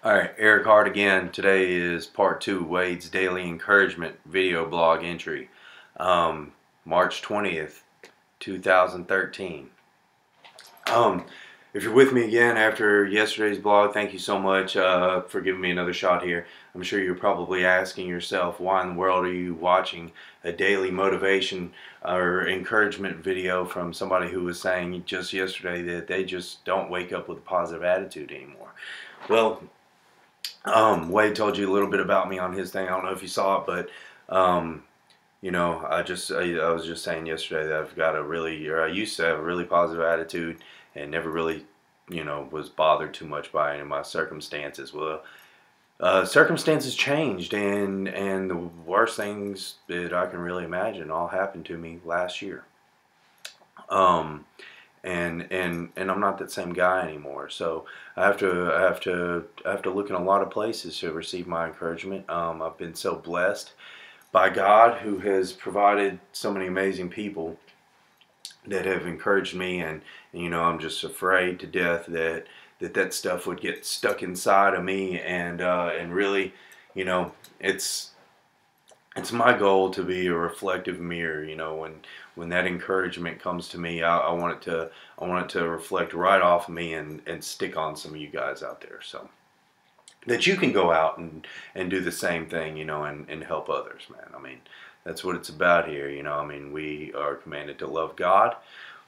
Alright, Eric Hart again. Today is part 2, Wade's Daily Encouragement video blog entry. March 20th, 2013. If you're with me again after yesterday's blog, thank you so much for giving me another shot here. I'm sure you're probably asking yourself, why in the world are you watching a daily motivation or encouragement video from somebody who was saying just yesterday that they just don't wake up with a positive attitude anymore? Well, Wade told you a little bit about me on his thing. I don't know if you saw it, but I was just saying yesterday that I used to have a really positive attitude and never really, was bothered too much by any of my circumstances. Well, circumstances changed, and the worst things that I can really imagine all happened to me last year. And I'm not that same guy anymore. So I have to look in a lot of places to receive my encouragement. I've been so blessed by God, who has provided so many amazing people that have encouraged me, and I'm just afraid to death that stuff would get stuck inside of me, and really, it's my goal to be a reflective mirror. When that encouragement comes to me, I want it to reflect right off of me and stick on some of you guys out there, so that you can go out and do the same thing, and help others, man. I mean, that's what it's about here. I mean, we are commanded to love God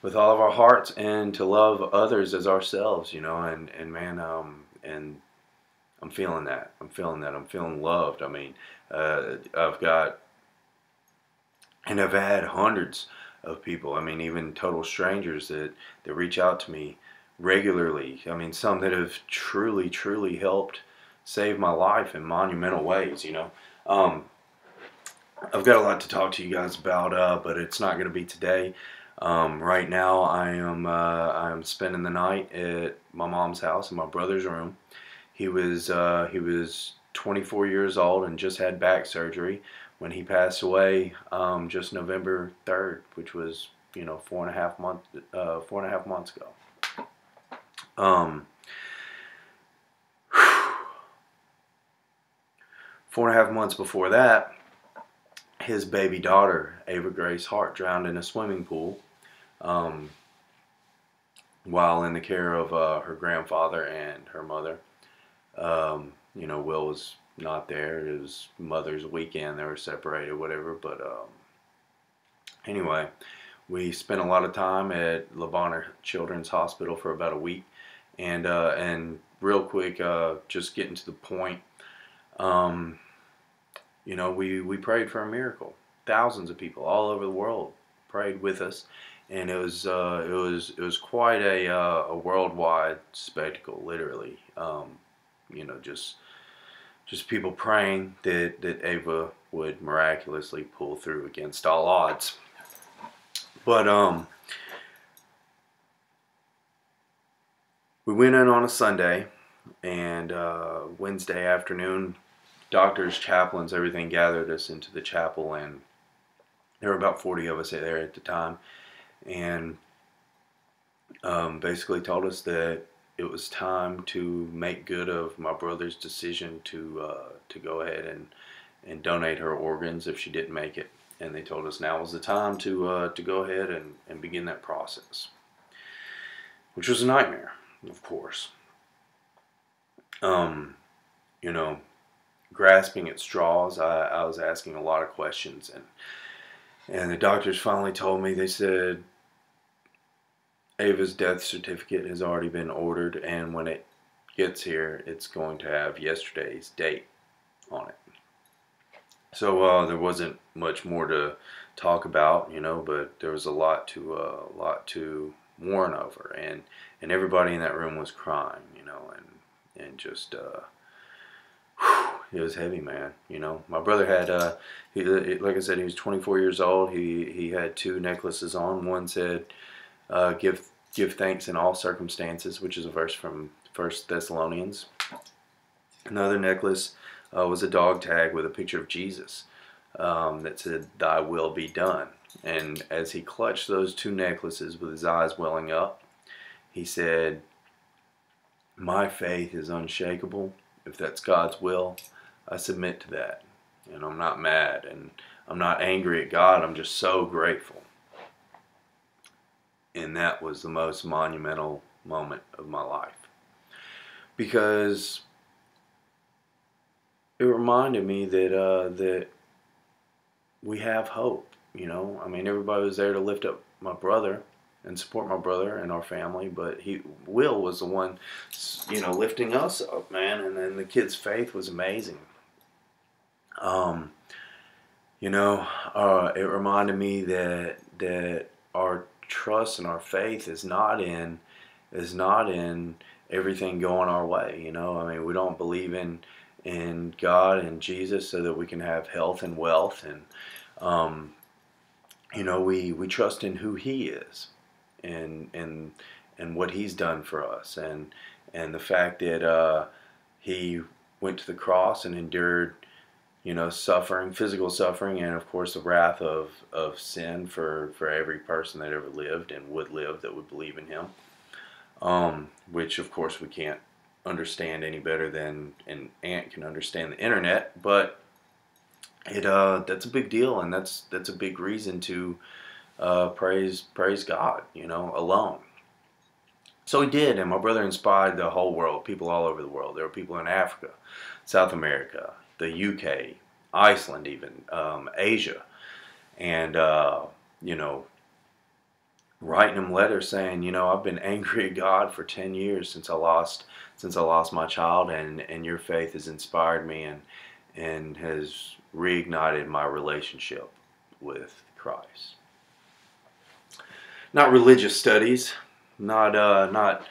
with all of our hearts and to love others as ourselves, and man, and I'm feeling that. I'm feeling loved. I mean, I've had hundreds of people, I mean, even total strangers that reach out to me regularly. I mean, some that have truly helped save my life in monumental ways, I've got a lot to talk to you guys about, but it's not going to be today. Right now, I'm spending the night at my mom's house in my brother's room. He was 24 years old and just had back surgery when he passed away just November 3rd, which was 4.5 months ago. 4.5 months before that, his baby daughter, Ava Grace Hart, drowned in a swimming pool while in the care of her grandfather and her mother. Will was not there. It was Mother's Weekend. They were separated, whatever. But anyway, we spent a lot of time at Le Bonheur Children's Hospital for about a week. And real quick, just getting to the point, we prayed for a miracle. Thousands of people all over the world prayed with us, and it was quite a worldwide spectacle, literally. Just people praying that Ava would miraculously pull through against all odds. But we went in on a Sunday, and Wednesday afternoon, doctors, chaplains, everything gathered us into the chapel, and there were about 40 of us there at the time, and basically told us that it was time to make good of my brother's decision to go ahead and donate her organs if she didn't make it. And they told us now was the time to go ahead and begin that process, which was a nightmare, of course. Grasping at straws, I was asking a lot of questions, and the doctors finally told me, they said, Ava's death certificate has already been ordered, and when it gets here, it's going to have yesterday's date on it. So there wasn't much more to talk about, but there was a lot to mourn over, and everybody in that room was crying, and just it was heavy, man. My brother had like I said, he was 24 years old. He had 2 necklaces on. One said, give thanks in all circumstances, which is a verse from 1 Thessalonians. Another necklace was a dog tag with a picture of Jesus that said, "Thy will be done." And as he clutched those 2 necklaces with his eyes welling up, he said, "My faith is unshakable, If that's God's will, I submit to that. And I'm not mad, and I'm not angry at God. I'm just so grateful. And that was the most monumental moment of my life, because it reminded me that we have hope. You know, I mean, everybody was there to lift up my brother and support my brother and our family, but Will was the one, you know, lifting us up, man. And then the kid's faith was amazing. You know, it reminded me that our trust and our faith is not in everything going our way. You know, I mean, we don't believe in God and Jesus so that we can have health and wealth, and you know, we trust in who He is, and what He's done for us, and the fact that He went to the cross and endured, you know, suffering, physical suffering, and of course the wrath of sin for every person that ever lived and would live that would believe in Him. Which of course we can't understand any better than an ant can understand the internet, but that's a big deal, and that's a big reason to praise God, you know, alone. So he did, and my brother inspired the whole world, people all over the world. There were people in Africa, South America, the UK, Iceland, even Asia, and you know, writing him letters saying, you know, I've been angry at God for 10 years since I lost my child, and your faith has inspired me and has reignited my relationship with Christ. Not religious studies, not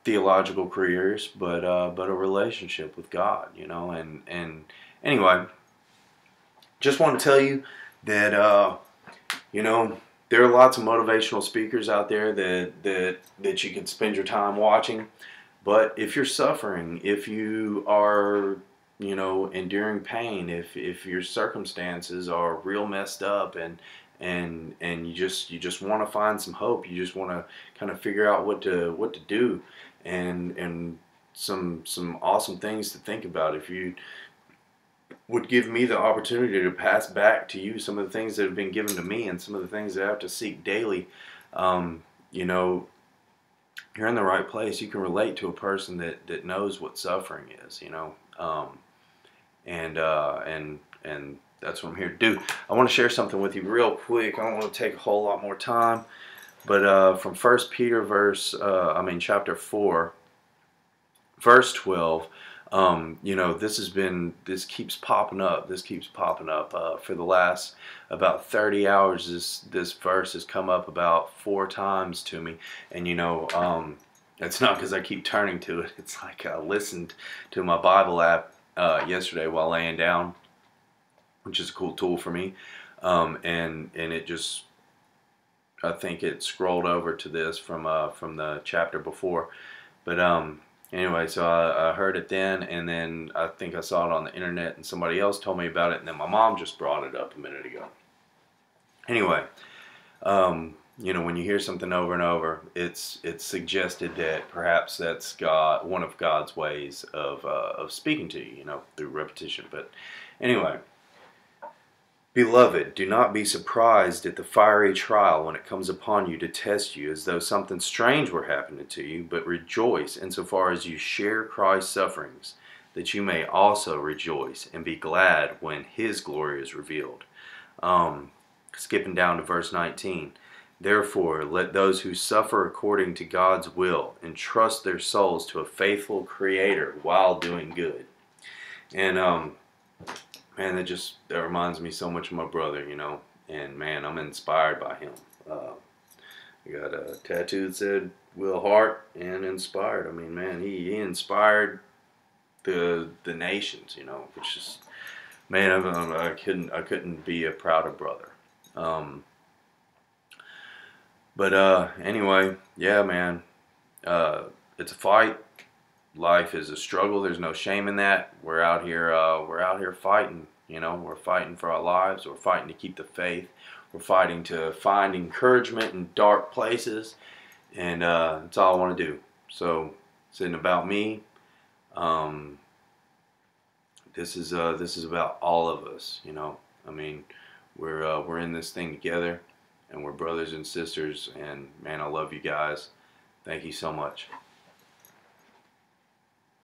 theological careers, but a relationship with God, you know. And anyway, just want to tell you that you know, there are lots of motivational speakers out there that you can spend your time watching. But if you're suffering, if you are, you know, enduring pain, if your circumstances are real messed up, and you just want to find some hope, you just want to kind of figure out what to do, and some awesome things to think about. If you would give me the opportunity to pass back to you some of the things that have been given to me and some of the things that I have to seek daily, you know, you're in the right place. You can relate to a person that knows what suffering is, you know, and that's what I'm here to do. I want to share something with you real quick. I don't want to take a whole lot more time, but from 1 Peter chapter 4, verse 12. You know, this keeps popping up. For the last about 30 hours. This verse has come up about 4 times to me, and you know, it's not because I keep turning to it. It's like I listened to my Bible app yesterday while laying down, which is a cool tool for me, and it just, I think it scrolled over to this from the chapter before, but anyway, so I heard it then, and then I think I saw it on the internet, and somebody else told me about it, and then my mom just brought it up a minute ago. Anyway, you know, when you hear something over and over, it's suggested that perhaps that's God, one of God's ways of speaking to you, you know, through repetition. But anyway, beloved, do not be surprised at the fiery trial when it comes upon you to test you, as though something strange were happening to you, but rejoice insofar as you share Christ's sufferings, that you may also rejoice and be glad when His glory is revealed. Skipping down to verse 19. Therefore, let those who suffer according to God's will entrust their souls to a faithful Creator while doing good. And man, that reminds me so much of my brother, you know. And man, I'm inspired by him. I got a tattoo that said Will Hart and inspired. I mean, man, he inspired the nations, you know, which is, man, I couldn't be a prouder brother. But anyway, yeah, man, it's a fight. Life is a struggle. There's no shame in that. We're out here fighting. You know, we're fighting for our lives. We're fighting to keep the faith. We're fighting to find encouragement in dark places, and that's all I want to do. So, it's about me. Um, this is about all of us, you know. I mean, we're in this thing together, and we're brothers and sisters. And man, I love you guys. Thank you so much.